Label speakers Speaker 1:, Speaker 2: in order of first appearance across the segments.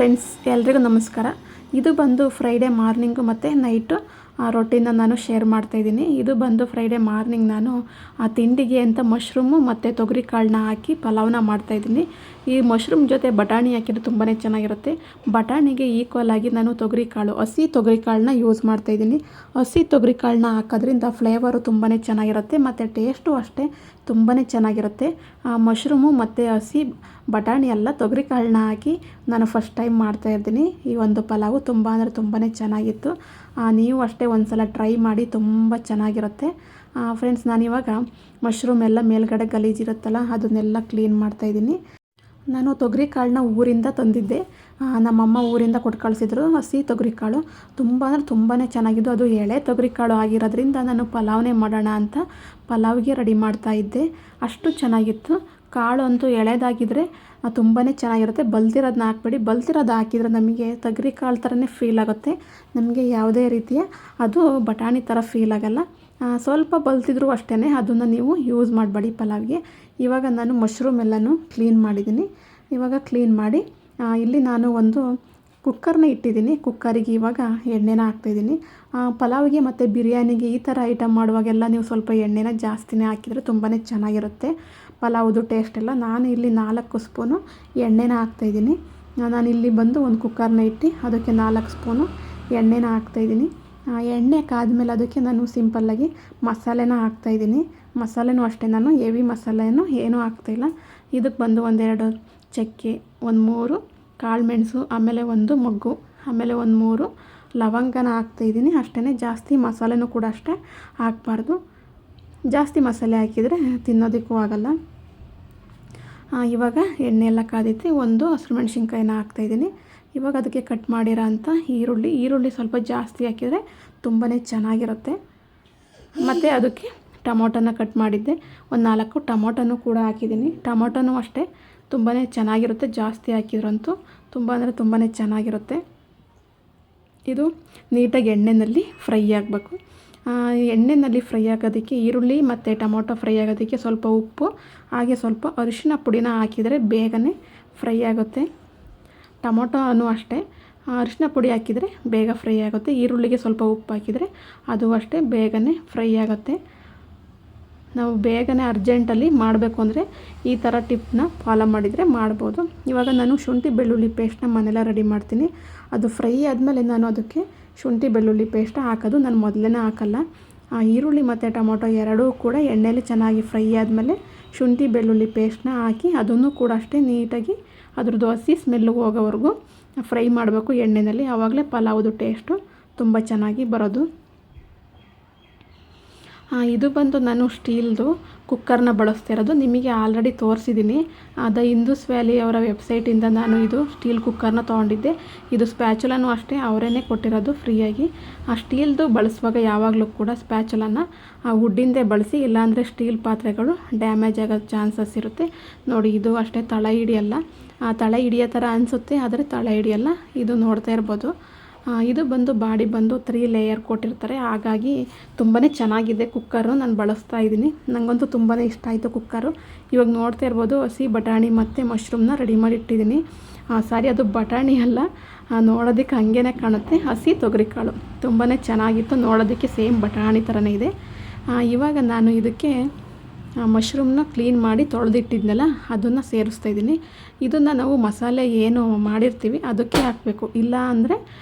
Speaker 1: Friends, ಎಲ್ರಿಗೂ ನಮಸ್ಕಾರ. ಇದು ಬಂದು ಫ್ರೈಡೇ ಮಾರ್ನಿಂಗು ಮತ್ತು ನೈಟು ರೊಟ್ಟಿನ ನಾನು ಶೇರ್ ಮಾಡ್ತಾಯಿದ್ದೀನಿ. ಇದು ಬಂದು ಫ್ರೈಡೇ ಮಾರ್ನಿಂಗ್ ನಾನು ತಿಂಡಿಗೆ ಅಂತ ಮಶ್ರೂಮು ಮತ್ತು ತೊಗರಿ ಕಾಳನ್ನ ಹಾಕಿ ಪಲಾವ್ನ ಮಾಡ್ತಾಯಿದ್ದೀನಿ. ಈ ಮಶ್ರೂಮ್ ಜೊತೆ ಬಟಾಣಿ ಹಾಕಿದ್ರೆ ತುಂಬಾ ಚೆನ್ನಾಗಿರುತ್ತೆ. ಬಟಾಣಿಗೆ ಈಕ್ವಲ್ ಆಗಿ ನಾನು ಹಸಿ ತೊಗರಿ ಕಾಳನ್ನ ಯೂಸ್ ಮಾಡ್ತಾಯಿದ್ದೀನಿ. ಹಸಿ ತೊಗರಿ ಕಾಳನ್ನ ಹಾಕೋದ್ರಿಂದ ಫ್ಲೇವರು ತುಂಬಾ ಚೆನ್ನಾಗಿರುತ್ತೆ ಮತ್ತು ಟೇಸ್ಟು ಅಷ್ಟೇ ತುಂಬಾ ಚೆನ್ನಾಗಿರುತ್ತೆ. ಮಶ್ರೂಮು ಮತ್ತು ಹಸಿ ಬಟಾಣಿ ಎಲ್ಲ ತೊಗರಿ ಕಾಳನ್ನ ಹಾಕಿ ನಾನು ಫಸ್ಟ್ ಟೈಮ್ ಮಾಡ್ತಾಯಿದ್ದೀನಿ. ಈ ಒಂದು ಪಲಾವು ತುಂಬ ಅಂದರೆ ತುಂಬಾ ಚೆನ್ನಾಗಿತ್ತು. ನೀವು ಅಷ್ಟೇ ಒಂದು ಸಲ ಟ್ರೈ ಮಾಡಿ, ತುಂಬ ಚೆನ್ನಾಗಿರುತ್ತೆ. ಫ್ರೆಂಡ್ಸ್, ನಾನಿವಾಗ ಮಶ್ರೂಮ್ ಎಲ್ಲ ಮೇಲ್ಗಡೆ ಗಲೀಜಿರುತ್ತಲ್ಲ ಅದನ್ನೆಲ್ಲ ಕ್ಲೀನ್ ಮಾಡ್ತಾಯಿದ್ದೀನಿ. ನಾನು ತೊಗರಿ ಕಾಳನ್ನ ಊರಿಂದ ತಂದಿದ್ದೆ. ನಮ್ಮಮ್ಮ ಊರಿಂದ ಕೊಟ್ಟು ಕಳಿಸಿದ್ರು. ಹಸಿ ತೊಗರಿ ಕಾಳು ತುಂಬ ಅಂದರೆ ತುಂಬಾ ಚೆನ್ನಾಗಿದ್ದು. ಅದು ಎಳೆ ತೊಗರಿ ಕಾಳು ಆಗಿರೋದ್ರಿಂದ ನಾನು ಪಲಾವ್ನೇ ಮಾಡೋಣ ಅಂತ ಪಲಾವ್ಗೆ ರೆಡಿ ಮಾಡ್ತಾಯಿದ್ದೆ. ಅಷ್ಟು ಚೆನ್ನಾಗಿತ್ತು. ಕಾಳು ಅಂತೂ ಎಳೆದಾಗಿದ್ದರೆ ತುಂಬಾ ಚೆನ್ನಾಗಿರುತ್ತೆ. ಬಲ್ತಿರೋದನ್ನ ಹಾಕ್ಬೇಡಿ. ಬಲ್ತಿರೋದು ಹಾಕಿದರೆ ನಮಗೆ ತೊಗರಿ ಕಾಳು ಥರನೇ ಫೀಲ್ ಆಗುತ್ತೆ. ನಮಗೆ ಯಾವುದೇ ರೀತಿಯ ಅದು ಬಟಾಣಿ ಥರ ಫೀಲ್ ಆಗೋಲ್ಲ. ಸ್ವಲ್ಪ ಬಲ್ತಿದ್ರು ಅಷ್ಟೇ, ಅದನ್ನು ನೀವು ಯೂಸ್ ಮಾಡಬೇಡಿ ಪಲಾವ್ಗೆ. ಇವಾಗ ನಾನು ಮಶ್ರೂಮ್ ಎಲ್ಲನೂ ಕ್ಲೀನ್ ಮಾಡಿದ್ದೀನಿ. ಇವಾಗ ಕ್ಲೀನ್ ಮಾಡಿ ಇಲ್ಲಿ ನಾನು ಒಂದು ಕುಕ್ಕರ್ನ ಇಟ್ಟಿದ್ದೀನಿ. ಕುಕ್ಕರಿಗೆ ಇವಾಗ ಎಣ್ಣೆನ ಹಾಕ್ತಾಯಿದ್ದೀನಿ. ಪಲಾವ್ಗೆ ಮತ್ತು ಬಿರಿಯಾನಿಗೆ ಈ ಥರ ಐಟಮ್ ಮಾಡುವಾಗೆಲ್ಲ ನೀವು ಸ್ವಲ್ಪ ಎಣ್ಣೆನ ಜಾಸ್ತಿನೇ ಹಾಕಿದರೆ ತುಂಬಾ ಚೆನ್ನಾಗಿರುತ್ತೆ ಪಲಾವ್ದು ಟೇಸ್ಟ್ ಎಲ್ಲ. ನಾನು ಇಲ್ಲಿ 4 ಸ್ಪೂನು ಎಣ್ಣೆನ ಹಾಕ್ತಾಯಿದ್ದೀನಿ. ನಾನಿಲ್ಲಿ ಬಂದು ಒಂದು ಕುಕ್ಕರ್ನ ಇಟ್ಟು ಅದಕ್ಕೆ 4 ಸ್ಪೂನು ಎಣ್ಣೆನ ಹಾಕ್ತಾಯಿದ್ದೀನಿ. ಎಣ್ಣೆ ಕಾದ್ಮೇಲೆ ಅದಕ್ಕೆ ನಾನು ಸಿಂಪಲ್ಲಾಗಿ ಮಸಾಲೆನ ಹಾಕ್ತಾಯಿದ್ದೀನಿ. ಮಸಾಲೆನೂ ಅಷ್ಟೇ, ನಾನು ಹೆವಿ ಮಸಾಲೆನೂ ಏನೂ ಹಾಕ್ತಾಯಿಲ್ಲ. ಇದಕ್ಕೆ ಬಂದು 1-2 ಚಕ್ಕೆ, 1-3 ಕಾಳು ಮೆಣಸು, ಆಮೇಲೆ 1 ಮೊಗ್ಗು, ಆಮೇಲೆ 1-3 ಲವಂಗನ ಹಾಕ್ತಾಯಿದ್ದೀನಿ. ಅಷ್ಟೇ, ಜಾಸ್ತಿ ಮಸಾಲೆನೂ ಕೂಡ ಅಷ್ಟೇ ಹಾಕಬಾರ್ದು. ಜಾಸ್ತಿ ಮಸಾಲೆ ಹಾಕಿದರೆ ತಿನ್ನೋದಕ್ಕೂ ಆಗೋಲ್ಲ. ಇವಾಗ ಎಣ್ಣೆ ಎಲ್ಲ ಕಾದೈತಿ. 1 ಹಸಿಮೆಣ್ಸಿನ್ಕಾಯಿನ ಹಾಕ್ತಾಯಿದ್ದೀನಿ. ಇವಾಗ ಅದಕ್ಕೆ ಕಟ್ ಮಾಡಿರೋ ಅಂಥ ಈರುಳ್ಳಿ ಸ್ವಲ್ಪ ಜಾಸ್ತಿ ಹಾಕಿದರೆ ತುಂಬಾ ಚೆನ್ನಾಗಿರುತ್ತೆ. ಮತ್ತು ಅದಕ್ಕೆ ಟೊಮೊಟೊನ ಕಟ್ ಮಾಡಿದ್ದೆ, 4 ಟೊಮೊಟೊನೂ ಕೂಡ ಹಾಕಿದ್ದೀನಿ. ಟೊಮೊಟೊನೂ ಅಷ್ಟೇ ತುಂಬಾ ಚೆನ್ನಾಗಿರುತ್ತೆ. ಜಾಸ್ತಿ ಹಾಕಿದ್ರಂತೂ ತುಂಬ ಅಂದರೆ ತುಂಬಾ ಚೆನ್ನಾಗಿರುತ್ತೆ. ಇದು ನೀಟಾಗಿ ಎಣ್ಣೆಯಲ್ಲಿ ಫ್ರೈ ಆಗಬೇಕು. ಎಣ್ಣೆಯಲ್ಲಿ ಫ್ರೈ ಆಗೋದಕ್ಕೆ ಈರುಳ್ಳಿ ಮತ್ತು ಟೊಮೊಟೊ ಫ್ರೈ ಆಗೋದಕ್ಕೆ ಸ್ವಲ್ಪ ಉಪ್ಪು, ಹಾಗೆ ಸ್ವಲ್ಪ ಅರಿಶಿನ ಪುಡಿನ ಹಾಕಿದರೆ ಬೇಗನೆ ಫ್ರೈ ಆಗುತ್ತೆ. ಟೊಮೊಟೊನೂ ಅಷ್ಟೇ ಅರಿಶಿನ ಪುಡಿ ಹಾಕಿದರೆ ಬೇಗ ಫ್ರೈ ಆಗುತ್ತೆ. ಈರುಳ್ಳಿಗೆ ಸ್ವಲ್ಪ ಉಪ್ಪು ಹಾಕಿದರೆ ಅದು ಅಷ್ಟೇ ಬೇಗನೆ ಫ್ರೈ ಆಗುತ್ತೆ. ನಾವು ಬೇಗನೆ ಅರ್ಜೆಂಟಲ್ಲಿ ಮಾಡಬೇಕು ಅಂದರೆ ಈ ಥರ ಟಿಪ್ನ ಫಾಲೋ ಮಾಡಿದರೆ ಮಾಡ್ಬೋದು. ಇವಾಗ ನಾನು ಶುಂಠಿ ಬೆಳ್ಳುಳ್ಳಿ ಪೇಸ್ಟ್ನ ಮನೆಯಲ್ಲ ರೆಡಿ ಮಾಡ್ತೀನಿ. ಅದು ಫ್ರೈ ಆದಮೇಲೆ ನಾನು ಅದಕ್ಕೆ ಶುಂಠಿ ಬೆಳ್ಳುಳ್ಳಿ ಪೇಸ್ಟ್ ಹಾಕೋದು ನಾನು ಮೊದಲೇ ಹಾಕಲ್ಲ. ಈರುಳ್ಳಿ ಮತ್ತು ಟೊಮೊಟೊ ಎರಡೂ ಕೂಡ ಎಣ್ಣೆಯಲ್ಲಿ ಚೆನ್ನಾಗಿ ಫ್ರೈ ಆದಮೇಲೆ ಶುಂಠಿ ಬೆಳ್ಳುಳ್ಳಿ ಪೇಸ್ಟ್ನ ಹಾಕಿ ಅದನ್ನು ಕೂಡ ಅಷ್ಟೇ ನೀಟಾಗಿ ಅದ್ರದ್ದು ಹಸಿ ಸ್ಮೆಲ್ಲು ಹೋಗೋವರೆಗೂ ಫ್ರೈ ಮಾಡಬೇಕು ಎಣ್ಣೆಯಲ್ಲಿ. ಆವಾಗಲೇ ಪಲಾವ್ದು ಟೇಸ್ಟು ತುಂಬ ಚೆನ್ನಾಗಿ ಬರೋದು. ಇದು ಬಂದು ನಾನು ಸ್ಟೀಲ್ದು ಕುಕ್ಕರ್ನ ಬಳಸ್ತಿರೋದು. ನಿಮಗೆ ಆಲ್ರೆಡಿ ತೋರಿಸಿದ್ದೀನಿ. ದ ಇಂದೂಸ್ ವ್ಯಾಲಿ ಅವರ ವೆಬ್ಸೈಟಿಂದ ನಾನು ಇದು ಸ್ಟೀಲ್ ಕುಕ್ಕರ್ನ ತೊಗೊಂಡಿದ್ದೆ. ಇದು ಸ್ಪ್ಯಾಚುಲನೂ ಅಷ್ಟೇ ಅವರೇ ಕೊಟ್ಟಿರೋದು ಫ್ರೀಯಾಗಿ. ಆ ಸ್ಟೀಲ್ದು ಬಳಸುವಾಗ ಯಾವಾಗಲೂ ಕೂಡ ಸ್ಪ್ಯಾಚುಲನ ವುಡ್ಡಿಂದೇ ಬಳಸಿ, ಇಲ್ಲಾಂದರೆ ಸ್ಟೀಲ್ ಪಾತ್ರೆಗಳು ಡ್ಯಾಮೇಜ್ ಆಗೋ ಚಾನ್ಸಸ್ ಇರುತ್ತೆ. ನೋಡಿ, ಇದು ಅಷ್ಟೇ ತಳ ಹಿಡಿಯಲ್ಲ. ತಳ ಹಿಡಿಯೋ ಥರ ಅನಿಸುತ್ತೆ, ಆದರೆ ತಳ ಹಿಡಿಯಲ್ಲ. ಇದು ನೋಡ್ತಾ ಇರ್ಬೋದು. ಇದು ಬಂದು ಬಾಡಿ ಬಂದು 3 ಲೇಯರ್ ಕೊಟ್ಟಿರ್ತಾರೆ. ಹಾಗಾಗಿ ತುಂಬಾ ಚೆನ್ನಾಗಿದೆ ಕುಕ್ಕರು. ನಾನು ಬಳಸ್ತಾ ಇದ್ದೀನಿ. ನನಗಂತೂ ತುಂಬಾ ಇಷ್ಟ ಆಯಿತು ಕುಕ್ಕರು. ಇವಾಗ ನೋಡ್ತಾ ಇರ್ಬೋದು, ಹಸಿ ಬಟಾಣಿ ಮತ್ತು ಮಶ್ರೂಮ್ನ ರೆಡಿ ಮಾಡಿ ಇಟ್ಟಿದ್ದೀನಿ. ಸಾರಿ, ಅದು ಬಟಾಣಿ ಅಲ್ಲ, ನೋಡೋದಕ್ಕೆ ಹಾಗೇ ಕಾಣುತ್ತೆ. ಹಸಿ ತೊಗರಿಕಾಳು ತುಂಬಾ ಚೆನ್ನಾಗಿತ್ತು. ನೋಡೋದಕ್ಕೆ ಸೇಮ್ ಬಟಾಣಿ ಥರನೇ ಇದೆ. ಇವಾಗ ನಾನು ಇದಕ್ಕೆ ಮಶ್ರೂಮ್ನ ಕ್ಲೀನ್ ಮಾಡಿ ತೊಳೆದಿಟ್ಟಿದ್ನಲ್ಲ ಅದನ್ನು ಸೇರಿಸ್ತಾಯಿದ್ದೀನಿ. ಇದನ್ನು ನಾವು ಮಸಾಲೆ ಏನು ಮಾಡಿರ್ತೀವಿ ಅದಕ್ಕೆ ಹಾಕಬೇಕು. ಇಲ್ಲ ಅಂದರೆ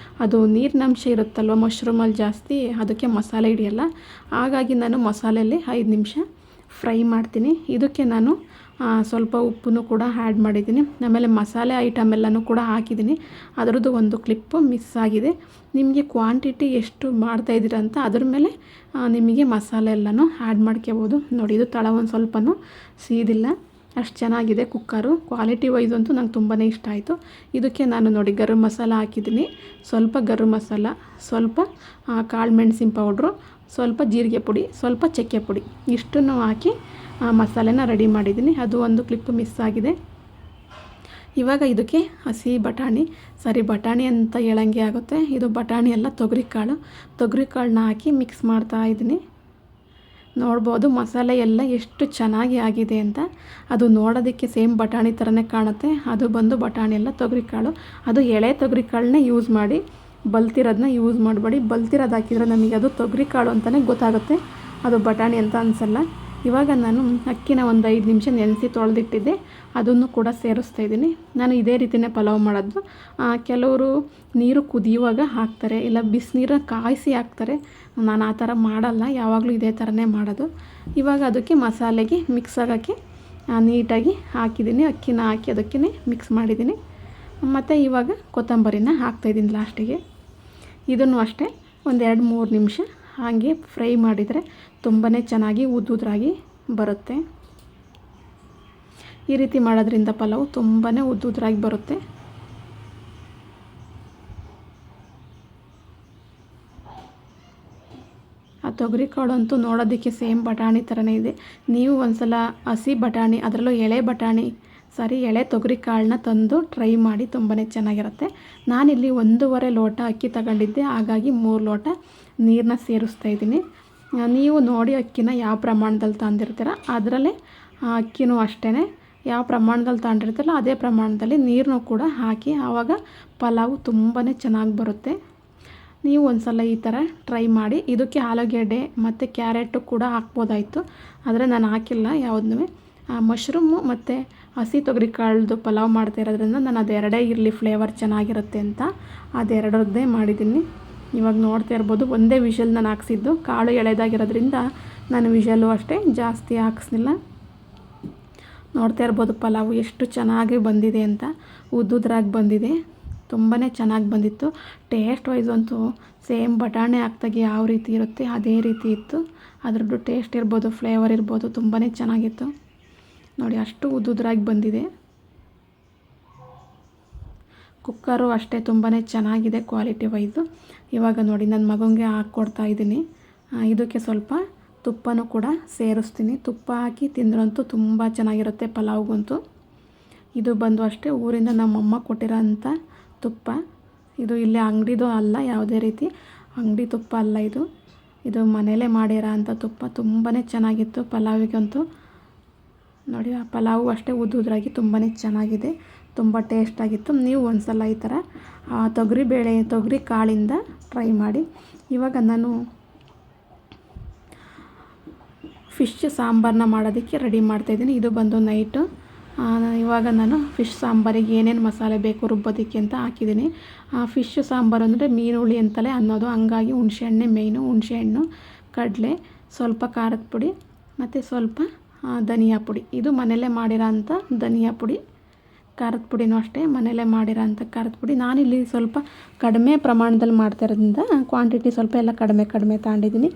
Speaker 1: ಅದು ನೀರಿನಂಶ ಇರುತ್ತಲ್ವ ಮಶ್ರೂಮಲ್ಲಿ ಜಾಸ್ತಿ, ಅದಕ್ಕೆ ಮಸಾಲೆ ಹಿಡಿಯಲ್ಲ. ಹಾಗಾಗಿ ನಾನು ಮಸಾಲೆಯಲ್ಲಿ 5 ನಿಮಿಷ ಫ್ರೈ ಮಾಡ್ತೀನಿ. ಇದಕ್ಕೆ ನಾನು ಸ್ವಲ್ಪ ಉಪ್ಪನ್ನು ಕೂಡ ಆ್ಯಡ್ ಮಾಡಿದ್ದೀನಿ. ಆಮೇಲೆ ಮಸಾಲೆ ಐಟಮ್ ಎಲ್ಲನೂ ಕೂಡ ಹಾಕಿದ್ದೀನಿ. ಅದರದ್ದು ಒಂದು ಕ್ಲಿಪ್ಪು ಮಿಸ್ ಆಗಿದೆ. ನಿಮಗೆ ಕ್ವಾಂಟಿಟಿ ಎಷ್ಟು ಮಾಡ್ತಾಯಿದ್ದೀರ ಅಂತ ಅದ್ರ ಮೇಲೆ ನಿಮಗೆ ಮಸಾಲೆ ಎಲ್ಲನೂ ಆ್ಯಡ್ ಮಾಡ್ಕೋಬೋದು. ನೋಡಿ, ಇದು ತಳ ಒಂದು ಸ್ವಲ್ಪನೂ ಸೀದಿಲ್ಲ, ಅಷ್ಟು ಚೆನ್ನಾಗಿದೆ ಕುಕ್ಕರು. ಕ್ವಾಲಿಟಿ ವೈಸ್ ಅಂತೂ ನಂಗೆ ತುಂಬಾ ಇಷ್ಟ ಆಯಿತು. ಇದಕ್ಕೆ ನಾನು ನೋಡಿ ಗರಂ ಮಸಾಲ ಹಾಕಿದ್ದೀನಿ. ಸ್ವಲ್ಪ ಗರಂ ಮಸಾಲ, ಸ್ವಲ್ಪ ಕಾಳು ಮೆಣಸಿನ ಪೌಡ್ರು, ಸ್ವಲ್ಪ ಜೀರಿಗೆ ಪುಡಿ, ಸ್ವಲ್ಪ ಚಕ್ಕೆ ಪುಡಿ, ಇಷ್ಟನ್ನು ಹಾಕಿ ಮಸಾಲೆನ ರೆಡಿ ಮಾಡಿದ್ದೀನಿ. ಅದು ಒಂದು ಕ್ಲಿಪ್ಪು ಮಿಸ್ ಆಗಿದೆ. ಇವಾಗ ಇದಕ್ಕೆ ಹಸಿ ಬಟಾಣಿ ಅಂತ ಹೇಳಂಗೆ ಆಗುತ್ತೆ. ಇದು ಬಟಾಣಿ ಎಲ್ಲ ತೊಗರಿ ಕಾಳನ್ನ ಹಾಕಿ ಮಿಕ್ಸ್ ಮಾಡ್ತಾ ಇದ್ದೀನಿ. ನೋಡ್ಬೋದು ಮಸಾಲೆ ಎಲ್ಲ ಎಷ್ಟು ಚೆನ್ನಾಗಿ ಆಗಿದೆ ಅಂತ. ಅದು ನೋಡೋದಕ್ಕೆ ಸೇಮ್ ಬಟಾಣಿ ಥರನೇ ಕಾಣುತ್ತೆ. ಅದು ಬಂದು ಬಟಾಣಿ ಎಲ್ಲ ತೊಗರಿಕಾಳು. ಅದು ಎಳೆ ತೊಗರಿಕಾಳನ್ನೇ ಯೂಸ್ ಮಾಡಿ, ಬಲ್ತಿರೋದನ್ನ ಯೂಸ್ ಮಾಡಬೇಡಿ. ಬಲ್ತಿರೋದು ಹಾಕಿದರೆ ನಮಗೆ ಅದು ತೊಗರಿಕಾಳು ಅಂತಲೇ ಗೊತ್ತಾಗುತ್ತೆ, ಅದು ಬಟಾಣಿ ಅಂತ ಅನಿಸಲ್ಲ. ಇವಾಗ ನಾನು ಅಕ್ಕಿನ ಒಂದು 5 ನಿಮಿಷ ನೆನೆಸಿ ತೊಳೆದಿಟ್ಟಿದ್ದೆ, ಅದನ್ನು ಕೂಡ ಸೇರಿಸ್ತಾ ಇದ್ದೀನಿ. ನಾನು ಇದೇ ರೀತಿಯೇ ಪಲಾವ್ ಮಾಡೋದು. ಕೆಲವರು ನೀರು ಕುದಿಯುವಾಗ ಹಾಕ್ತಾರೆ, ಇಲ್ಲ ಬಿಸಿನೀರನ್ನ ಕಾಯಿಸಿ ಹಾಕ್ತಾರೆ. ನಾನು ಆ ಥರ ಮಾಡಲ್ಲ, ಯಾವಾಗಲೂ ಇದೇ ಥರನೇ ಮಾಡೋದು. ಇವಾಗ ಅದಕ್ಕೆ ಮಸಾಲೆಗೆ ಮಿಕ್ಸ್ ಆಗೋಕ್ಕೆ ನೀಟಾಗಿ ಹಾಕಿದ್ದೀನಿ. ಅಕ್ಕಿನ ಹಾಕಿ ಅದಕ್ಕೆ ಮಿಕ್ಸ್ ಮಾಡಿದ್ದೀನಿ. ಮತ್ತು ಇವಾಗ ಕೊತ್ತಂಬರಿನ ಹಾಕ್ತಾಯಿದ್ದೀನಿ ಲಾಸ್ಟಿಗೆ. ಇದನ್ನು ಅಷ್ಟೇ ಒಂದು 2-3 ನಿಮಿಷ ಹಾಗೆ ಫ್ರೈ ಮಾಡಿದರೆ ತುಂಬಾ ಚೆನ್ನಾಗಿ ಉದ್ದುದ್ರಾಗಿ ಬರುತ್ತೆ. ಈ ರೀತಿ ಮಾಡೋದ್ರಿಂದ ಪಲಾವು ತುಂಬಾ ಉದ್ದುದ್ರಾಗಿ ಬರುತ್ತೆ. ಆ ತೊಗರಿಕಾಳು ಅಂತೂ ನೋಡೋದಕ್ಕೆ ಸೇಮ್ ಬಟಾಣಿ ಥರನೇ ಇದೆ. ನೀವು ಒಂದ್ಸಲ ಹಸಿ ಬಟಾಣಿ, ಅದರಲ್ಲೂ ಎಳೆ ತೊಗರಿಕಾಳನ್ನ ತಂದು ಟ್ರೈ ಮಾಡಿ, ತುಂಬಾ ಚೆನ್ನಾಗಿರುತ್ತೆ. ನಾನಿಲ್ಲಿ 1.5 ಲೋಟ ಅಕ್ಕಿ ತಗೊಂಡಿದ್ದೆ, ಹಾಗಾಗಿ 3 ಲೋಟ ನೀರನ್ನ ಸೇರಿಸ್ತಾ ಇದ್ದೀನಿ. ನೀವು ನೋಡಿ ಅಕ್ಕಿನ ಯಾವ ಪ್ರಮಾಣದಲ್ಲಿ ತಂದಿರ್ತೀರ ಅದರಲ್ಲೇ ಅಕ್ಕಿನೂ ಅಷ್ಟೇ, ಯಾವ ಪ್ರಮಾಣದಲ್ಲಿ ತಗೊಂಡಿರ್ತೀರಲ್ಲ ಅದೇ ಪ್ರಮಾಣದಲ್ಲಿ ನೀರನ್ನು ಕೂಡ ಹಾಕಿ, ಆವಾಗ ಪಲಾವು ತುಂಬಾ ಚೆನ್ನಾಗಿ ಬರುತ್ತೆ. ನೀವು ಒಂದ್ಸಲ ಈ ಥರ ಟ್ರೈ ಮಾಡಿ. ಇದಕ್ಕೆ ಆಲೂಗೆಡ್ಡೆ ಮತ್ತು ಕ್ಯಾರೆಟು ಕೂಡ ಹಾಕ್ಬೋದಾಯಿತು, ಆದರೆ ನಾನು ಹಾಕಿಲ್ಲ ಯಾವುದನ್ನೂ. ಮಶ್ರೂಮು ಮತ್ತು ಹಸಿ ತೊಗರಿಕಾಳ್ದು ಪಲಾವ್ ಮಾಡ್ತಾ ಇರೋದ್ರಿಂದ ನಾನು ಅದೆರಡೇ ಇರಲಿ, ಫ್ಲೇವರ್ ಚೆನ್ನಾಗಿರುತ್ತೆ ಅಂತ ಅದೆರಡರದ್ದೇ ಮಾಡಿದ್ದೀನಿ. ಇವಾಗ ನೋಡ್ತಾ ಇರ್ಬೋದು, ಒಂದೇ ವಿಷಲ್ ನಾನು ಹಾಕ್ಸಿದ್ದು. ಕಾಳು ಎಳೆದಾಗಿರೋದ್ರಿಂದ ನಾನು ವಿಷಲು ಅಷ್ಟೇ ಜಾಸ್ತಿ ಹಾಕ್ಸ್ನಿಲ್ಲ. ನೋಡ್ತಾ ಇರ್ಬೋದು ಪಲಾವು ಎಷ್ಟು ಚೆನ್ನಾಗಿ ಬಂದಿದೆ ಅಂತ, ಉದ್ದುದ್ರಾಗಿ ಬಂದಿದೆ, ತುಂಬಾ ಚೆನ್ನಾಗಿ ಬಂದಿತ್ತು. ಟೇಸ್ಟ್ ವೈಸ್ ಅಂತೂ ಸೇಮ್ ಬಟಾಣಿ ಹಾಕ್ದಾಗ ಯಾವ ರೀತಿ ಇರುತ್ತೆ ಅದೇ ರೀತಿ ಇತ್ತು. ಅದರದ್ದು ಟೇಸ್ಟ್ ಇರ್ಬೋದು, ಫ್ಲೇವರ್ ಇರ್ಬೋದು, ತುಂಬಾ ಚೆನ್ನಾಗಿತ್ತು. ನೋಡಿ ಅಷ್ಟು ಉದ್ದುದ್ರಾಗಿ ಬಂದಿದೆ. ಕುಕ್ಕರು ಅಷ್ಟೇ ತುಂಬಾ ಚೆನ್ನಾಗಿದೆ ಕ್ವಾಲಿಟಿ ವೈಸು. ಇವಾಗ ನೋಡಿ ನನ್ನ ಮಗನಿಗೆ ಹಾಕ್ಕೊಡ್ತಾ ಇದ್ದೀನಿ. ಇದಕ್ಕೆ ಸ್ವಲ್ಪ ತುಪ್ಪನೂ ಕೂಡ ಸೇರಿಸ್ತೀನಿ. ತುಪ್ಪ ಹಾಕಿ ತಿಂದ್ರಂತೂ ತುಂಬ ಚೆನ್ನಾಗಿರುತ್ತೆ ಪಲಾವ್ಗಂತೂ. ಇದು ಬಂದು ಅಷ್ಟೇ ಊರಿಂದ ನಮ್ಮಮ್ಮ ಕೊಟ್ಟಿರೋಂಥ ತುಪ್ಪ. ಇದು ಇಲ್ಲಿ ಅಂಗಡಿದು ಅಲ್ಲ, ಯಾವುದೇ ರೀತಿ ಅಂಗಡಿ ತುಪ್ಪ ಅಲ್ಲ ಇದು ಮನೇಲೇ ಮಾಡಿರೋ ಅಂಥ ತುಪ್ಪ. ತುಂಬಾ ಚೆನ್ನಾಗಿತ್ತು ಪಲಾವಿಗಂತೂ. ನೋಡಿ ಆ ಪಲಾವು ಅಷ್ಟೇ ಉದ್ದುದ್ರಾಗಿ ತುಂಬಾ ಚೆನ್ನಾಗಿದೆ, ತುಂಬ ಟೇಸ್ಟಾಗಿತ್ತು. ನೀವು ಒಂದ್ಸಲ ಈ ಥರ ತೊಗರಿ ಕಾಳಿಂದ ಟ್ರೈ ಮಾಡಿ. ಇವಾಗ ನಾನು ಫಿಶ್ ಸಾಂಬಾರನ್ನ ಮಾಡೋದಕ್ಕೆ ರೆಡಿ ಮಾಡ್ತಾಯಿದ್ದೀನಿ. ಇದು ಬಂದು ನೈಟು. ಇವಾಗ ನಾನು ಫಿಶ್ ಸಾಂಬಾರಿಗೆ ಏನೇನು ಮಸಾಲೆ ಬೇಕು ರುಬ್ಬೋದಕ್ಕೆ ಅಂತ ಹಾಕಿದ್ದೀನಿ. ಫಿಶ್ ಸಾಂಬಾರು ಅಂದರೆ ಮೀನು ಹುಳಿ ಅಂತಲೇ ಅನ್ನೋದು, ಹಂಗಾಗಿ ಹುಣಸೆಹಣ್ಣೆ ಮೇಯ್ನು. ಹುಣಸೆಹಣ್ಣು, ಕಡಲೆ, ಸ್ವಲ್ಪ ಖಾರದ ಪುಡಿ ಮತ್ತು ಸ್ವಲ್ಪ ಧನಿಯಾ ಪುಡಿ. ಇದು ಮನೆಯಲ್ಲೇ ಮಾಡಿರೋ ಅಂಥ ಧನಿಯಾ ಪುಡಿ. ಖಾರದ ಪುಡಿನೂ ಅಷ್ಟೇ ಮನೆಯಲ್ಲೇ ಮಾಡಿರೋ ಅಂಥ ಖಾರದ ಪುಡಿ. ನಾನಿಲ್ಲಿ ಸ್ವಲ್ಪ ಕಡಿಮೆ ಪ್ರಮಾಣದಲ್ಲಿ ಮಾಡ್ತಾ ಇರೋದ್ರಿಂದ ಕ್ವಾಂಟಿಟಿ ಸ್ವಲ್ಪ ಎಲ್ಲ ಕಡಿಮೆ ತಗೊಂಡಿದ್ದೀನಿ.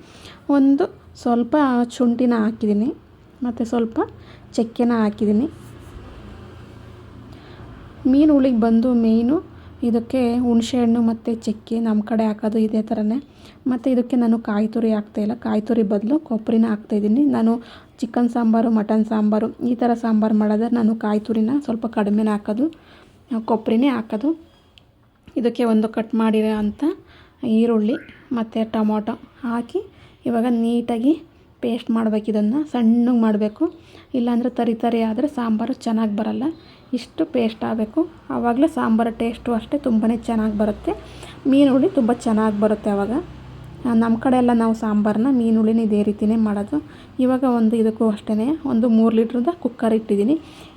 Speaker 1: ಒಂದು ಸ್ವಲ್ಪ ಶುಂಠಿನ ಹಾಕಿದ್ದೀನಿ ಮತ್ತು ಸ್ವಲ್ಪ ಚಕ್ಕೆನ ಹಾಕಿದ್ದೀನಿ. ಮೀನು ಹುಳಿಗೆ ಬಂದು ಮೇಯ್ನು ಇದಕ್ಕೆ ಹುಣಸೆಹಣ್ಣು ಮತ್ತು ಚಕ್ಕೆ ನಮ್ಮ ಕಡೆ ಹಾಕೋದು ಇದೇ ಥರನೇ. ಮತ್ತು ಇದಕ್ಕೆ ನಾನು ಕಾಯಿ ತುರಿ ಹಾಕ್ತಾಯಿಲ್ಲ, ಕಾಯಿ ತುರಿ ಬದಲು ಕೊಬ್ಬರಿನ ಹಾಕ್ತಾಯಿದ್ದೀನಿ. ನಾನು ಚಿಕನ್ ಸಾಂಬಾರು, ಮಟನ್ ಸಾಂಬಾರು ಈ ಥರ ಸಾಂಬಾರು ಮಾಡಿದ್ರೆ ನಾನು ಕಾಯಿ ತುರಿನ ಸ್ವಲ್ಪ ಕಡಿಮೆನೇ ಹಾಕೋದು, ಕೊಬ್ಬರಿನೇ ಹಾಕೋದು. ಇದಕ್ಕೆ ಒಂದು ಕಟ್ ಮಾಡಿರೋ ಅಂಥ ಈರುಳ್ಳಿ ಮತ್ತು ಟೊಮೊಟೊ ಹಾಕಿ ಇವಾಗ ನೀಟಾಗಿ ಪೇಸ್ಟ್ ಮಾಡಬೇಕು. ಇದನ್ನು ಸಣ್ಣಗೆ ಮಾಡಬೇಕು, ಇಲ್ಲಾಂದರೆ ತರಿ ಆದರೆ ಸಾಂಬಾರು ಚೆನ್ನಾಗಿ ಬರಲ್ಲ. ಇಷ್ಟು ಪೇಸ್ಟ್ ಆಗಬೇಕು, ಆವಾಗಲೇ ಸಾಂಬಾರು ಟೇಸ್ಟು ಅಷ್ಟೇ ತುಂಬಾ ಚೆನ್ನಾಗಿ ಬರುತ್ತೆ. ಮೀನು ಹುಳಿ ತುಂಬ ಚೆನ್ನಾಗಿ ಬರುತ್ತೆ ಆವಾಗ. ನಮ್ಮ ಕಡೆ ಎಲ್ಲ ನಾವು ಸಾಂಬಾರನ್ನ ಮೀನು ಹುಳಿನ ಇದೇ ರೀತಿಯೇ ಮಾಡೋದು. ಇವಾಗ ಇದಕ್ಕೂ ಅಷ್ಟೇ ಒಂದು 3 ಲೀಟ್ರದ ಕುಕ್ಕರ್ ಇಟ್ಟಿದ್ದೀನಿ.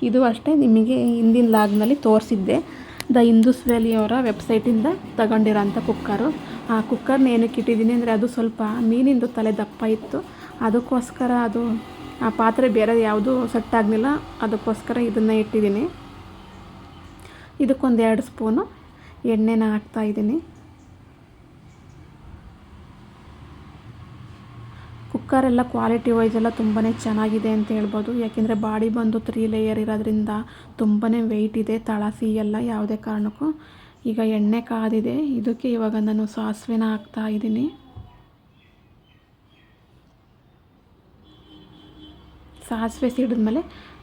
Speaker 1: ಇದು ಅಷ್ಟೇ ನಿಮಗೆ ಹಿಂದಿನ ಲಾಗ್ನಲ್ಲಿ ತೋರಿಸಿದ್ದೆ, ದ ಹಿಂದೂಸ್ ವ್ಯಾಲಿ ಅವರ ವೆಬ್ಸೈಟಿಂದ ತಗೊಂಡಿರೋಂಥ ಕುಕ್ಕರು. ಆ ಕುಕ್ಕರ್ನ ಏನಕ್ಕೆ ಇಟ್ಟಿದ್ದೀನಿ ಅಂದರೆ ಅದು ಸ್ವಲ್ಪ ಮೀನಿಂದು ತಲೆ ದಪ್ಪ ಇತ್ತು, ಅದಕ್ಕೋಸ್ಕರ ಅದು ಆ ಪಾತ್ರೆ ಬೇರೆ ಯಾವುದೂ ಸೆಟ್ ಆಗಲಿಲ್ಲ, ಅದಕ್ಕೋಸ್ಕರ ಇದನ್ನು ಇಟ್ಟಿದ್ದೀನಿ. ಇದಕ್ಕೊಂದು 2 ಸ್ಪೂನು ಎಣ್ಣೆನ ಹಾಕ್ತಾಯಿದ್ದೀನಿ. ಕುಕ್ಕರೆಲ್ಲ ಕ್ವಾಲಿಟಿ ವೈಸ್ ಎಲ್ಲ ತುಂಬಾ ಚೆನ್ನಾಗಿದೆ ಅಂತ ಹೇಳ್ಬೋದು. ಯಾಕೆಂದರೆ ಬಾಡಿ ಬಂದು 3 ಲೇಯರ್ ಇರೋದ್ರಿಂದ ತುಂಬಾ ವೆಯ್ಟ್ ಇದೆ, ತಳಸಿ ಎಲ್ಲ ಯಾವುದೇ ಕಾರಣಕ್ಕೂ. ಈಗ ಎಣ್ಣೆ ಕಾದಿದೆ, ಇದಕ್ಕೆ ಇವಾಗ ನಾನು ಸಾಸಿವೆನ ಹಾಕ್ತಾಯಿದ್ದೀನಿ. ಸಾಸಿವೆ ಸಿಡಿದ್ಮೇಲೆ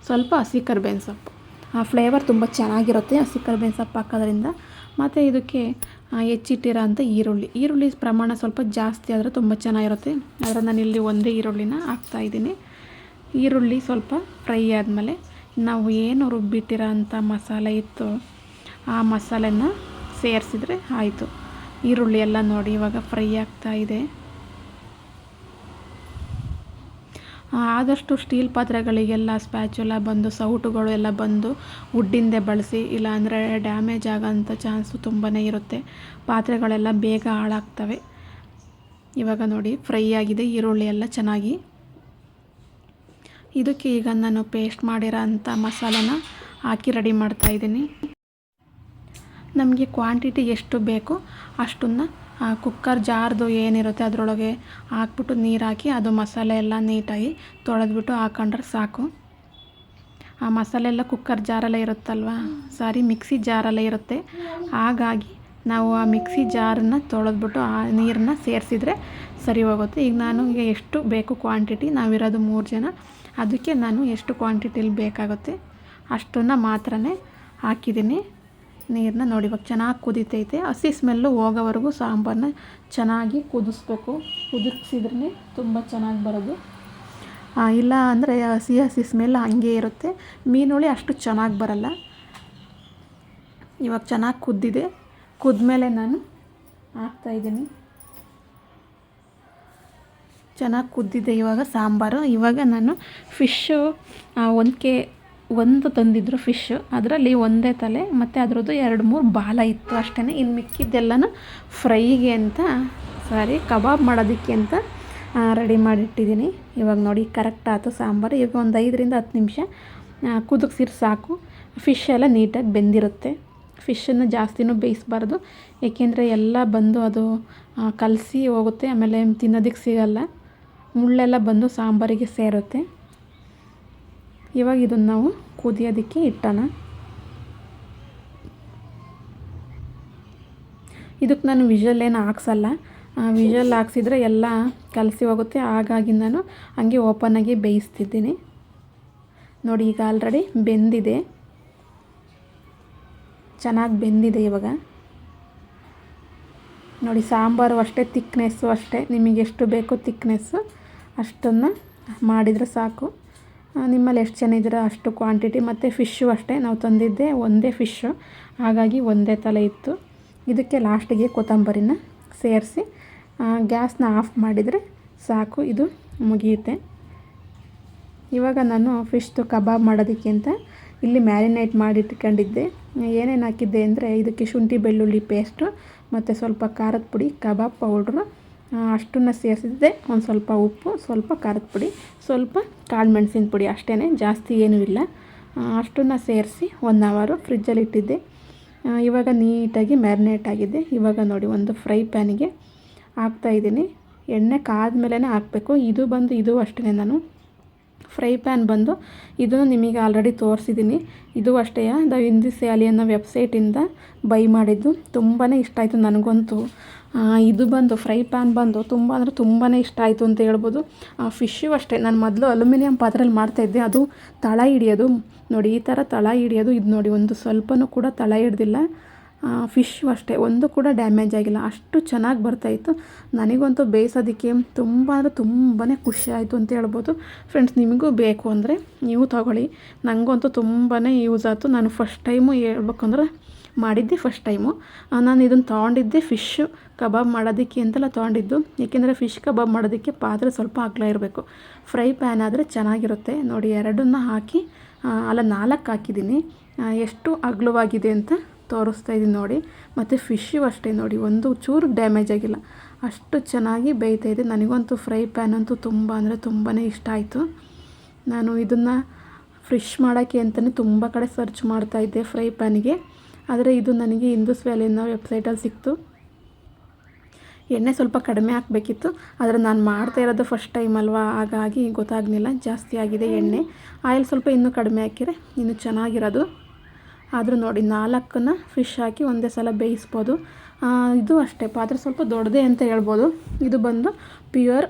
Speaker 1: ಸ್ವಲ್ಪ ಹಸಿ ಕರಿಬೇವಿನ ಸೊಪ್ಪು. ಆ ಫ್ಲೇವರ್ ತುಂಬ ಚೆನ್ನಾಗಿರುತ್ತೆ ಹಸಿ ಕರಿಬೇವಿನ ಸೊಪ್ಪು ಹಾಕೋದ್ರಿಂದ. ಮತ್ತು ಇದಕ್ಕೆ ಹೆಚ್ಚಿಟ್ಟಿರೋ ಅಂಥ ಈರುಳ್ಳಿ ಪ್ರಮಾಣ ಸ್ವಲ್ಪ ಜಾಸ್ತಿ ಆದರೆ ತುಂಬ ಚೆನ್ನಾಗಿರುತ್ತೆ. ಆದರೆ ನಾನಿಲ್ಲಿ ಒಂದೇ ಈರುಳ್ಳಿನ ಹಾಕ್ತಾಯಿದ್ದೀನಿ. ಈರುಳ್ಳಿ ಸ್ವಲ್ಪ ಫ್ರೈ ಆದಮೇಲೆ ನಾವು ಏನು ರುಬ್ಬಿಟ್ಟಿರೋ ಅಂಥ ಮಸಾಲೆ ಇತ್ತು ಆ ಮಸಾಲೆನ ಸೇರಿಸಿದ್ರೆ ಆಯಿತು. ಈರುಳ್ಳಿ ಎಲ್ಲ ನೋಡಿ ಇವಾಗ ಫ್ರೈ ಆಗ್ತಾಯಿದೆ. ಆದಷ್ಟು ಸ್ಟೀಲ್ ಪಾತ್ರೆಗಳಿಗೆಲ್ಲ ಸ್ಪ್ಯಾಚುಲ ಬಂದು ಸೌಟುಗಳು ಎಲ್ಲ ಬಂದು ವುಡ್ಡಿಂದೇ ಬಳಸಿ, ಇಲ್ಲಾಂದರೆ ಡ್ಯಾಮೇಜ್ ಆಗೋಂಥ ಚಾನ್ಸು ತುಂಬಾ ಇರುತ್ತೆ. ಪಾತ್ರೆಗಳೆಲ್ಲ ಬೇಗ ಹಾಳಾಗ್ತವೆ. ಇವಾಗ ನೋಡಿ ಫ್ರೈ ಆಗಿದೆ ಈರುಳ್ಳಿ ಎಲ್ಲ ಚೆನ್ನಾಗಿ. ಇದಕ್ಕೆ ಈಗ ನಾನು ಪೇಸ್ಟ್ ಮಾಡಿರೋ ಅಂಥ ಮಸಾಲೆನ ಹಾಕಿ ರೆಡಿ ಮಾಡ್ತಾಯಿದ್ದೀನಿ. ನಮಗೆ ಕ್ವಾಂಟಿಟಿ ಎಷ್ಟು ಬೇಕೋ ಅಷ್ಟನ್ನು ಕುಕ್ಕರ್ ಜಾರ್ದು ಏನಿರುತ್ತೆ ಅದರೊಳಗೆ ಹಾಕ್ಬಿಟ್ಟು ನೀರು ಹಾಕಿ ಅದು ಮಸಾಲೆ ಎಲ್ಲ ನೀಟಾಗಿ ತೊಳೆದ್ಬಿಟ್ಟು ಹಾಕೊಂಡ್ರೆ ಸಾಕು. ಆ ಮಸಾಲೆ ಎಲ್ಲ ಕುಕ್ಕರ್ ಜಾರಲ್ಲೇ ಇರುತ್ತಲ್ವ, ಮಿಕ್ಸಿ ಜಾರಲ್ಲೇ ಇರುತ್ತೆ. ಹಾಗಾಗಿ ನಾವು ಆ ಮಿಕ್ಸಿ ಜಾರನ್ನ ತೊಳೆದ್ಬಿಟ್ಟು ಆ ನೀರನ್ನ ಸೇರಿಸಿದ್ರೆ ಸರಿ ಹೋಗುತ್ತೆ. ಈಗ ಎಷ್ಟು ಬೇಕು ಕ್ವಾಂಟಿಟಿ, ನಾವಿರೋದು 3 ಜನ, ಅದಕ್ಕೆ ನಾನು ಎಷ್ಟು ಕ್ವಾಂಟಿಟಿಲಿ ಬೇಕಾಗುತ್ತೆ ಅಷ್ಟನ್ನು ಮಾತ್ರ ಹಾಕಿದ್ದೀನಿ. ನೀರನ್ನ ನೋಡಿ ಇವಾಗ ಚೆನ್ನಾಗಿ ಕುದೀತೈತೆ. ಹಸಿ ಸ್ಮೆಲ್ಲು ಹೋಗೋವರೆಗೂ ಸಾಂಬಾರನ್ನ ಚೆನ್ನಾಗಿ ಕುದಿಸ್ಬೇಕು. ಕುದಿಸಿದ್ರೇ ತುಂಬ ಚೆನ್ನಾಗಿ ಬರೋದು. ಇಲ್ಲ ಅಂದರೆ ಹಸಿ ಸ್ಮೆಲ್ ಹಂಗೆ ಇರುತ್ತೆ. ಮೀನುಳಿ ಅಷ್ಟು ಚೆನ್ನಾಗಿ ಬರಲ್ಲ. ಇವಾಗ ಚೆನ್ನಾಗಿ ಕುದ್ದಿದೆ. ಕುದ್ಮೇಲೆ ನಾನು ಹಾಕ್ತಾಯಿದ್ದೀನಿ. ಚೆನ್ನಾಗಿ ಕುದ್ದಿದೆ ಇವಾಗ ಸಾಂಬಾರು. ಇವಾಗ ನಾನು ಫಿಶ್ಶು ಒಂದು ತಂದಿದ್ರು ಫಿಶ್ಶು, ಅದರಲ್ಲಿ ಒಂದೇ ತಲೆ ಮತ್ತು ಅದರದ್ದು 2-3 ಬಾಲ ಇತ್ತು ಅಷ್ಟೇ. ಇನ್ನು ಮಿಕ್ಕಿದ್ದೆಲ್ಲನೂ ಫ್ರೈಗೆ ಅಂತ ಕಬಾಬ್ ಮಾಡೋದಕ್ಕೆ ಅಂತ ರೆಡಿ ಮಾಡಿಟ್ಟಿದ್ದೀನಿ. ಇವಾಗ ನೋಡಿ ಕರೆಕ್ಟ್ ಆಯ್ತು ಸಾಂಬಾರು. ಈಗ ಒಂದು 5-10 ನಿಮಿಷ ಕುದಿಸಿದ್ರೆ ಸಾಕು. ಫಿಶ್ ಎಲ್ಲ ನೀಟಾಗಿ ಬೆಂದಿರುತ್ತೆ. ಫಿಶನ್ನು ಜಾಸ್ತಿನೂ ಬೇಯಿಸಬಾರ್ದು, ಏಕೆಂದರೆ ಎಲ್ಲ ಬಂದು ಅದು ಕಲಸಿ ಹೋಗುತ್ತೆ. ಆಮೇಲೆ ತಿನ್ನೋದಕ್ಕೆ ಸಿಗಲ್ಲ, ಮುಳ್ಳೆಲ್ಲ ಬಂದು ಸಾಂಬಾರಿಗೆ ಸೇರುತ್ತೆ. ಇವಾಗ ಇದನ್ನು ನಾವು ಕುದಿಯೋದಕ್ಕೆ ಇಟ್ಟೋಣ. ಇದಕ್ಕೆ ನಾನು ವಿಷಲ್ ಏನು ಹಾಕ್ಸಲ್ಲ. ವಿಷಲ್ ಹಾಕ್ಸಿದ್ರೆ ಎಲ್ಲ ಕಲಸಿ ಹೋಗುತ್ತೆ. ಹಾಗಾಗಿ ನಾನು ಹಂಗೆ ಓಪನ್ನಾಗಿ ಬೇಯಿಸ್ತಿದ್ದೀನಿ. ನೋಡಿ ಈಗ ಆಲ್ರೆಡಿ ಬೆಂದಿದೆ, ಚೆನ್ನಾಗಿ ಬೆಂದಿದೆ. ಇವಾಗ ನೋಡಿ ಸಾಂಬಾರು ಅಷ್ಟೇ, ತಿಕ್ನೆಸ್ಸು ಅಷ್ಟೇ, ನಿಮಗೆ ಎಷ್ಟು ಬೇಕೋ ತಿಕ್ನೆಸ್ಸು ಅಷ್ಟನ್ನು ಮಾಡಿದರೆ ಸಾಕು. ನಿಮ್ಮಲ್ಲಿ ಎಷ್ಟು ಜನ ಇದ್ದೀರೋ ಅಷ್ಟು ಕ್ವಾಂಟಿಟಿ. ಮತ್ತು ಫಿಶ್ಶು ಅಷ್ಟೇ, ನಾವು ತಂದಿದ್ದೆ ಒಂದೇ ಫಿಶ್ಶು, ಹಾಗಾಗಿ ಒಂದೇ ತಲೆ ಇತ್ತು. ಇದಕ್ಕೆ ಲಾಸ್ಟಿಗೆ ಕೊತ್ತಂಬರಿನ ಸೇರಿಸಿ ಗ್ಯಾಸ್ನ ಆಫ್ ಮಾಡಿದರೆ ಸಾಕು, ಇದು ಮುಗಿಯುತ್ತೆ. ಇವಾಗ ನಾನು ಫಿಶ್ದು ಕಬಾಬ್ ಮಾಡೋದಕ್ಕೆ ಅಂತ ಇಲ್ಲಿ ಮ್ಯಾರಿನೇಟ್ ಮಾಡಿಟ್ಕೊಂಡಿದ್ದೆ. ಏನೇನು ಹಾಕಿದ್ದೆ ಅಂದರೆ ಇದಕ್ಕೆ ಶುಂಠಿ ಬೆಳ್ಳುಳ್ಳಿ ಪೇಸ್ಟು ಮತ್ತು ಸ್ವಲ್ಪ ಖಾರದ ಪುಡಿ, ಕಬಾಬ್ ಪೌಡ್ರು ಅಷ್ಟನ್ನು ಸೇರಿಸಿದ್ದೆ. ಒಂದು ಸ್ವಲ್ಪ ಉಪ್ಪು, ಸ್ವಲ್ಪ ಖಾರದ ಪುಡಿ, ಸ್ವಲ್ಪ ಕಾಳು ಮೆಣಸಿನ ಪುಡಿ, ಅಷ್ಟೇ, ಜಾಸ್ತಿ ಏನೂ ಇಲ್ಲ. ಅಷ್ಟನ್ನು ಸೇರಿಸಿ 1 ಅವರು ಫ್ರಿಜ್ಜಲ್ಲಿ ಇಟ್ಟಿದ್ದೆ. ಇವಾಗ ನೀಟಾಗಿ ಮ್ಯಾರಿನೇಟ್ ಆಗಿದೆ. ಇವಾಗ ನೋಡಿ ಒಂದು ಫ್ರೈ ಪ್ಯಾನಿಗೆ ಹಾಕ್ತಾಯಿದ್ದೀನಿ. ಎಣ್ಣೆ ಕಾದ್ಮೇಲೆ ಹಾಕಬೇಕು. ಇದು ಅಷ್ಟೇ, ನಾನು ಫ್ರೈ ಪ್ಯಾನ್ ಬಂದು ಇದನ್ನು ನಿಮಗೆ ಆಲ್ರೆಡಿ ತೋರಿಸಿದ್ದೀನಿ. ಇದು ಅಷ್ಟೇ ದ ಹಿಂದಿ ಸ್ಯಾಲಿ ಅನ್ನೋ ವೆಬ್ಸೈಟಿಂದ ಬೈ ಮಾಡಿದ್ದು. ತುಂಬಾ ಇಷ್ಟ ಆಯಿತು ನನಗಂತೂ. ಇದು ಬಂದು ಫ್ರೈ ಪ್ಯಾನ್ ಬಂದು ತುಂಬ ಅಂದರೆ ತುಂಬಾ ಇಷ್ಟ ಆಯಿತು ಅಂತ ಹೇಳ್ಬೋದು. ಫಿಶ್ಶು ಅಷ್ಟೇ, ನಾನು ಮೊದಲು ಅಲ್ಯೂಮಿನಿಯಂ ಪಾತ್ರೆಯಲ್ಲಿ ಮಾಡ್ತಾಯಿದ್ದೆ, ಅದು ತಳ ಹಿಡಿಯೋದು ನೋಡಿ, ಈ ಥರ ತಳ ಹಿಡಿಯೋದು. ಇದು ನೋಡಿ ಒಂದು ಸ್ವಲ್ಪನೂ ಕೂಡ ತಳ ಹಿಡ್ದಿಲ್ಲ. ಫಿಶ್ಶು ಅಷ್ಟೇ, ಒಂದು ಕೂಡ ಡ್ಯಾಮೇಜ್ ಆಗಿಲ್ಲ, ಅಷ್ಟು ಚೆನ್ನಾಗಿ ಬರ್ತಾಯಿತ್ತು. ನನಗಂತೂ ಬೇಯಿಸೋದಕ್ಕೆ ತುಂಬ ಅಂದರೆ ತುಂಬಾ ಖುಷಿ ಆಯಿತು ಅಂತ ಹೇಳ್ಬೋದು. ಫ್ರೆಂಡ್ಸ್, ನಿಮಗೂ ಬೇಕು ಅಂದರೆ ನೀವು ತಗೊಳ್ಳಿ. ನನಗಂತೂ ತುಂಬಾ ಯೂಸ್ ಆಯಿತು. ನಾನು ಫಸ್ಟ್ ಟೈಮು ಹೇಳ್ಬೇಕಂದ್ರೆ ಮಾಡಿದ್ದೆ ಫಸ್ಟ್ ಟೈಮು. ನಾನು ಇದನ್ನು ತೊಗೊಂಡಿದ್ದೆ ಫಿಶ್ಶು ಕಬಾಬ್ ಮಾಡೋದಕ್ಕೆ ಅಂತೆಲ್ಲ ತೊಗೊಂಡಿದ್ದು. ಏಕೆಂದರೆ ಫಿಶ್ ಕಬಾಬ್ ಮಾಡೋದಕ್ಕೆ ಪಾತ್ರೆ ಸ್ವಲ್ಪ ಅಗಲ ಇರಬೇಕು. ಫ್ರೈ ಪ್ಯಾನ್ ಆದರೆ ಚೆನ್ನಾಗಿರುತ್ತೆ. ನೋಡಿ 2 ಹಾಕಿ 4 ಹಾಕಿದ್ದೀನಿ. ಎಷ್ಟು ಅಗಲವಾಗಿದೆ ಅಂತ ತೋರಿಸ್ತಾಯಿದ್ದೀನಿ ನೋಡಿ. ಮತ್ತು ಫಿಶ್ಶು ಅಷ್ಟೇ ನೋಡಿ, ಒಂದು ಚೂರು ಡ್ಯಾಮೇಜ್ ಆಗಿಲ್ಲ, ಅಷ್ಟು ಚೆನ್ನಾಗಿ ಬೇಯ್ತಾಯಿದೆ. ನನಗಂತೂ ಫ್ರೈ ಪ್ಯಾನ್ ಅಂತೂ ತುಂಬ ಅಂದರೆ ತುಂಬಾ ಇಷ್ಟ ಆಯಿತು. ನಾನು ಇದನ್ನು ಫ್ರಿಶ್ ಮಾಡೋಕ್ಕೆ ಅಂತಲೇ ತುಂಬ ಕಡೆ ಸರ್ಚ್ ಮಾಡ್ತಾಯಿದ್ದೆ ಫ್ರೈ ಪ್ಯಾನಿಗೆ. ಆದರೆ ಇದು ನನಗೆ ಹಿಂದೂಸ್ ವ್ಯಾಲಿ ಅನ್ನೋ ವೆಬ್ಸೈಟಲ್ಲಿ ಸಿಕ್ತು. ಎಣ್ಣೆ ಸ್ವಲ್ಪ ಕಡಿಮೆ ಹಾಕಬೇಕಿತ್ತು, ಆದರೆ ನಾನು ಮಾಡ್ತಾ ಇರೋದು ಫಸ್ಟ್ ಟೈಮ್ ಅಲ್ವಾ, ಹಾಗಾಗಿ ಗೊತ್ತಾಗಲಿಲ್ಲ, ಜಾಸ್ತಿ ಆಗಿದೆ ಎಣ್ಣೆ. ಆಯಿಲ್ ಸ್ವಲ್ಪ ಇನ್ನೂ ಕಡಿಮೆ ಹಾಕಿದರೆ ಇನ್ನೂ ಚೆನ್ನಾಗಿರೋದು. ಆದರೂ ನೋಡಿ 4 ಫಿಶ್ ಹಾಕಿ ಒಂದೇ ಸಲ ಬೇಯಿಸ್ಬೋದು. ಇದು ಅಷ್ಟೇ, ಪಾತ್ರೆ ಸ್ವಲ್ಪ ದೊಡ್ಡದೇ ಅಂತ ಹೇಳ್ಬೋದು. ಇದು ಬಂದು ಪ್ಯೂರ್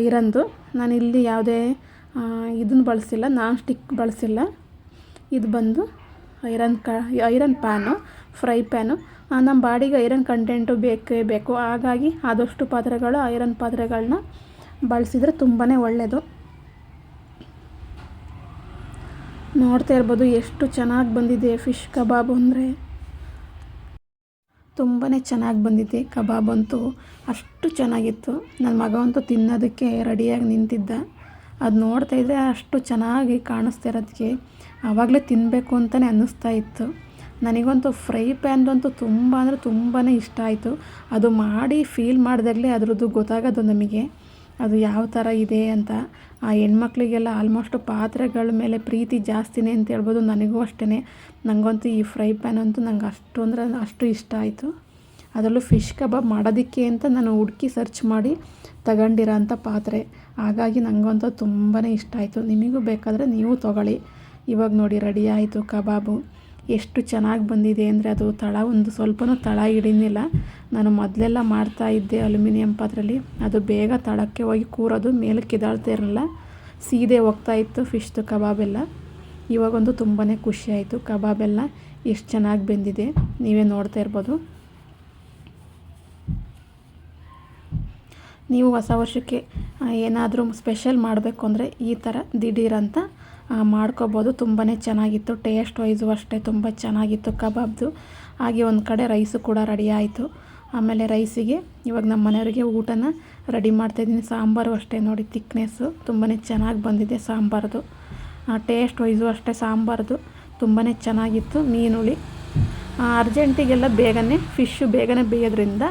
Speaker 1: ಐರನ್ದು. ನಾನು ಇಲ್ಲಿ ಯಾವುದೇ ಇದನ್ನು ಬಳಸಿಲ್ಲ, ನಾನ್ ಸ್ಟಿಕ್ ಬಳಸಿಲ್ಲ. ಇದು ಬಂದು ಐರನ್ ಪ್ಯಾನು, ಫ್ರೈ ಪ್ಯಾನು. ನಮ್ಮ ಬಾಡಿಗೆ ಐರನ್ ಕಂಟೆಂಟು ಬೇಕೇ ಬೇಕು. ಹಾಗಾಗಿ ಆದಷ್ಟು ಪಾತ್ರೆಗಳು ಐರನ್ ಪಾತ್ರೆಗಳನ್ನ ಬಳಸಿದರೆ ತುಂಬಾ ಒಳ್ಳೆಯದು. ನೋಡ್ತಾ ಇರ್ಬೋದು ಎಷ್ಟು ಚೆನ್ನಾಗಿ ಬಂದಿದೆ ಫಿಶ್ ಕಬಾಬ್ ಅಂದರೆ ತುಂಬಾ ಚೆನ್ನಾಗಿ ಬಂದಿದೆ. ಕಬಾಬ್ ಅಂತೂ ಅಷ್ಟು ಚೆನ್ನಾಗಿತ್ತು. ನನ್ನ ಮಗ ಅಂತೂ ತಿನ್ನೋದಕ್ಕೆ ರೆಡಿಯಾಗಿ ನಿಂತಿದ್ದ. ಅದು ನೋಡ್ತಾಯಿದ್ರೆ ಅಷ್ಟು ಚೆನ್ನಾಗಿ ಕಾಣಿಸ್ತಾ ಇರೋದಕ್ಕೆ ಆವಾಗಲೇ ತಿನ್ನಬೇಕು ಅಂತಲೇ ಅನ್ನಿಸ್ತಾ ಇತ್ತು. ನನಗಂತೂ ಫ್ರೈ ಪ್ಯಾನ್ದಂತೂ ತುಂಬ ಅಂದರೆ ತುಂಬಾ ಇಷ್ಟ ಆಯಿತು. ಅದು ಮಾಡಿ ಫೀಲ್ ಮಾಡಿದಾಗಲೇ ಅದರದ್ದು ಗೊತ್ತಾಗೋದು ನಮಗೆ ಅದು ಯಾವ ಥರ ಇದೆ ಅಂತ. ಆ ಹೆಣ್ಮಕ್ಳಿಗೆಲ್ಲ ಆಲ್ಮೋಸ್ಟ್ ಪಾತ್ರೆಗಳ ಮೇಲೆ ಪ್ರೀತಿ ಜಾಸ್ತಿನೇ ಅಂತ ಹೇಳ್ಬೋದು. ನನಗೂ ಅಷ್ಟೇ. ನನಗಂತೂ ಈ ಫ್ರೈ ಪ್ಯಾನ್ ಅಂತೂ ನಂಗೆ ಅಷ್ಟು ಅಂದರೆ ಅಷ್ಟು ಇಷ್ಟ ಆಯಿತು. ಅದರಲ್ಲೂ ಫಿಶ್ ಕಬಾಬ್ ಮಾಡೋದಕ್ಕೆ ಅಂತ ನಾನು ಹುಡುಕಿ ಸರ್ಚ್ ಮಾಡಿ ತಗೊಂಡಿರೋ ಅಂಥ ಪಾತ್ರೆ. ಹಾಗಾಗಿ ನನಗಂತೂ ತುಂಬಾ ಇಷ್ಟ ಆಯಿತು. ನಿಮಗೂ ಬೇಕಾದರೆ ನೀವು ತೊಗೊಳ್ಳಿ. ಇವಾಗ ನೋಡಿ ರೆಡಿ ಆಯಿತು ಕಬಾಬು. ಎಷ್ಟು ಚೆನ್ನಾಗಿ ಬಂದಿದೆ ಅಂದರೆ ಅದು ಒಂದು ಸ್ವಲ್ಪನೂ ತಳ ಹಿಡಿನಿಲ್ಲ. ನಾನು ಮೊದಲೆಲ್ಲ ಮಾಡ್ತಾಯಿದ್ದೆ ಅಲ್ಯೂಮಿನಿಯಂ ಪಾತ್ರೆಯಲ್ಲಿ. ಅದು ಬೇಗ ತಳಕ್ಕೆ ಹೋಗಿ ಕೂರೋದು, ಮೇಲಕ್ಕೆ ಎದ್ದೇಳ್ತಾ ಇರಲಿಲ್ಲ, ಸೀದೆ ಹೋಗ್ತಾಯಿತ್ತು ಫಿಶ್ದು ಕಬಾಬೆಲ್ಲ. ಇವಾಗಂತೂ ತುಂಬಾ ಖುಷಿ ಆಯಿತು. ಕಬಾಬೆಲ್ಲ ಎಷ್ಟು ಚೆನ್ನಾಗಿ ಬೆಂದಿದೆ ನೀವೇ ನೋಡ್ತಾ ಇರ್ಬೋದು. ನೀವು ಹೊಸ ವರ್ಷಕ್ಕೆ ಏನಾದರೂ ಸ್ಪೆಷಲ್ ಮಾಡಬೇಕು ಅಂದರೆ ಈ ಥರ ದಿಢೀರಂತ ಮಾಡ್ಕೋಬೋದು. ತುಂಬಾ ಚೆನ್ನಾಗಿತ್ತು. ಟೇಸ್ಟ್ ವೈಸು ಅಷ್ಟೇ ತುಂಬ ಚೆನ್ನಾಗಿತ್ತು ಕಬಾಬ್ದು. ಹಾಗೆ ಒಂದು ಕಡೆ ರೈಸು ಕೂಡ ರೆಡಿ ಆಯಿತು. ಆಮೇಲೆ ರೈಸಿಗೆ ಇವಾಗ ನಮ್ಮ ಮನೆಯವರಿಗೆ ಊಟನ ರೆಡಿ ಮಾಡ್ತಾಯಿದ್ದೀನಿ. ಸಾಂಬಾರು ಅಷ್ಟೇ ನೋಡಿ ತಿಕ್ನೆಸ್ಸು ತುಂಬಾ ಚೆನ್ನಾಗಿ ಬಂದಿದೆ ಸಾಂಬಾರ್ದು. ಟೇಸ್ಟ್ ವೈಸು ಅಷ್ಟೇ ಸಾಂಬಾರ್ದು ತುಂಬಾ ಚೆನ್ನಾಗಿತ್ತು. ಮೀನುಳಿ ಅರ್ಜೆಂಟಿಗೆಲ್ಲ ಫಿಶ್ಶು ಬೇಗನೆ ಬೇಯೋದ್ರಿಂದ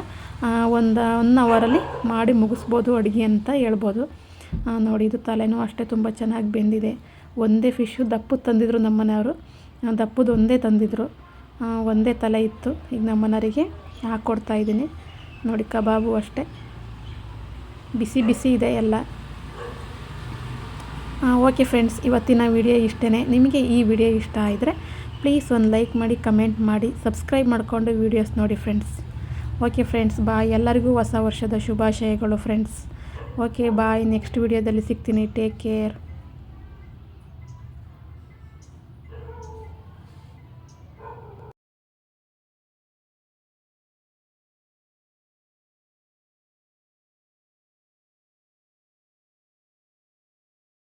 Speaker 1: ಒಂದು 1 ಅವರಲ್ಲಿ ಮಾಡಿ ಮುಗಿಸ್ಬೋದು ಅಡುಗೆ ಅಂತ ಹೇಳ್ಬೋದು. ನೋಡಿ ಇದು ತಲೆನೂ ಅಷ್ಟೇ ತುಂಬ ಚೆನ್ನಾಗಿ ಬೆಂದಿದೆ. ಒಂದೇ ಫಿಶ್ಶು ದಪ್ಪದು ತಂದಿದ್ರು ನಮ್ಮ ಮನೆಯವರು. ದಪ್ಪದು ಒಂದೇ ತಂದಿದ್ರು, ಒಂದೇ ತಲೆ ಇತ್ತು. ಈಗ ನಮ್ಮ ಮನೆಯವರಿಗೆ ಹಾಕ್ಕೊಡ್ತಾಯಿದ್ದೀನಿ. ನೋಡಿ ಕಬಾಬು ಅಷ್ಟೇ ಬಿಸಿ ಬಿಸಿ ಇದೆ ಎಲ್ಲ. ಓಕೆ ಫ್ರೆಂಡ್ಸ್, ಇವತ್ತಿನ ವಿಡಿಯೋ ಇಷ್ಟೇ. ನಿಮಗೆ ಈ ವಿಡಿಯೋ ಇಷ್ಟ ಆಗಿದರೆ ಪ್ಲೀಸ್ ಒಂದು ಲೈಕ್ ಮಾಡಿ, ಕಮೆಂಟ್ ಮಾಡಿ, ಸಬ್ಸ್ಕ್ರೈಬ್ ಮಾಡಿಕೊಂಡು ವೀಡಿಯೋಸ್ ನೋಡಿ ಫ್ರೆಂಡ್ಸ್. ಓಕೆ ಫ್ರೆಂಡ್ಸ್, ಬಾಯ್. ಎಲ್ಲರಿಗೂ ಹೊಸ ವರ್ಷದ ಶುಭಾಶಯಗಳು ಫ್ರೆಂಡ್ಸ್. Okay bye. ನೆಕ್ಸ್ಟ್ ವಿಡಿಯೋದಲ್ಲಿ ಸಿಗ್ತೀನಿ. Take care.